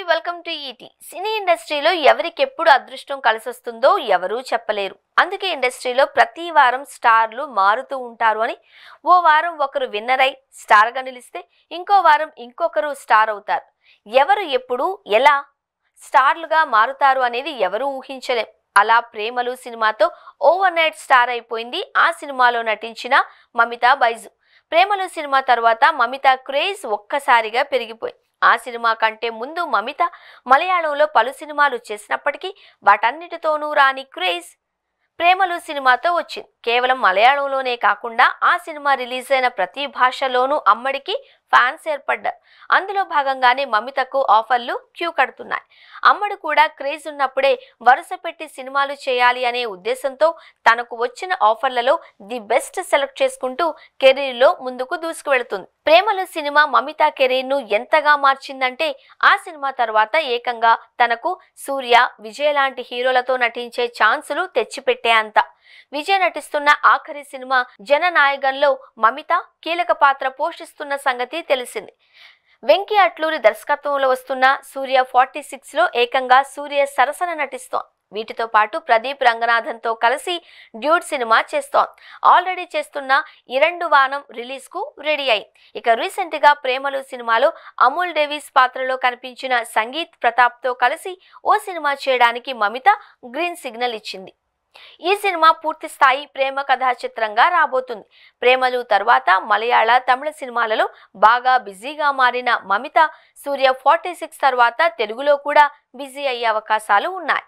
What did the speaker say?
Welcome to ఈటీ. సినీ ఇండస్ట్రీలో ఎవరికెప్పుడు అదృష్టం కలిసొస్తుందో ఎవరూ చెప్పలేరు. అందుకే ఇండస్ట్రీలో ప్రతి వారం స్టార్లు మారుతూ ఉంటారు అని. ఓ వారం ఒకరు విన్నర్ అయి స్టార్గా నిలిస్తే ఇంకో వారం ఇంకొకరు స్టార్ అవుతారు. ఎవరు ఎప్పుడు ఎలా స్టార్లుగా మారుతారు అనేది ఎవరూ ఊహించలేం. అలా ప్రేమలు సినిమాతో ఓవర్ నైట్ స్టార్ అయిపోయింది ఆ సినిమాలో నటించిన మమితా బైజు. ప్రేమలు సినిమా తర్వాత మమితా క్రేజ్ ఒక్కసారిగా పెరిగిపోయింది. ఆ సినిమా కంటే ముందు మమిత మలయాళంలో పలు సినిమాలు చేసినప్పటికీ వాటన్నిటితోనూ రాని క్రేజ్ ప్రేమలు సినిమాతో వచ్చింది. కేవలం మలయాళంలోనే కాకుండా ఆ సినిమా రిలీజ్ అయిన ప్రతి భాషలోనూ అమ్మడికి ఫ్యాన్స్ ఏర్పడ్డారు. అందులో భాగంగానే మమితకు ఆఫర్లు క్యూ కడుతున్నాయి. అమ్మడు కూడా క్రేజ్ ఉన్నప్పుడే వరుస పెట్టి సినిమాలు చేయాలి అనే ఉద్దేశంతో తనకు వచ్చిన ఆఫర్లలో ది బెస్ట్ సెలెక్ట్ చేసుకుంటూ కెరీర్లో ముందుకు దూసుకువెళుతుంది. ప్రేమలు సినిమా మమిత కెరీర్ను ఎంతగా మార్చిందంటే ఆ సినిమా తర్వాత ఏకంగా తనకు సూర్య, విజయ్ లాంటి హీరోలతో నటించే ఛాన్సులు తెచ్చిపెట్టే అంత. విజయ్ నటిస్తున్న ఆఖరి సినిమా జననాయకంలో మమిత కీలక పాత్ర పోషిస్తున్న సంగతి తెలిసింది. వెంకీ అట్లూరి దర్శకత్వంలో వస్తున్న సూర్య 46లో ఏకంగా సూర్య సరసన నటిస్తోంది. వీటితో పాటు ప్రదీప్ రంగనాథన్తో కలిసి డ్యూడ్ సినిమా చేస్తోంది. ఆల్రెడీ చేస్తున్న ఇరెండు వానం రిలీజ్ కు రెడీ అయింది. ఇక రీసెంట్ గా ప్రేమలు సినిమాలో అమూల్ డేవిస్ పాత్రలో కనిపించిన సంగీత్ ప్రతాప్ తో కలిసి ఓ సినిమా చేయడానికి మమిత గ్రీన్ సిగ్నల్ ఇచ్చింది. ఈ సినిమా పూర్తి స్థాయి ప్రేమ కథా చిత్రంగా రాబోతుంది. ప్రేమలు తర్వాత మలయాళ, తమిళ సినిమాలలో బాగా బిజీగా మారిన మమిత సూర్య 46 తర్వాత తెలుగులో కూడా బిజీ అయ్యే అవకాశాలు ఉన్నాయి.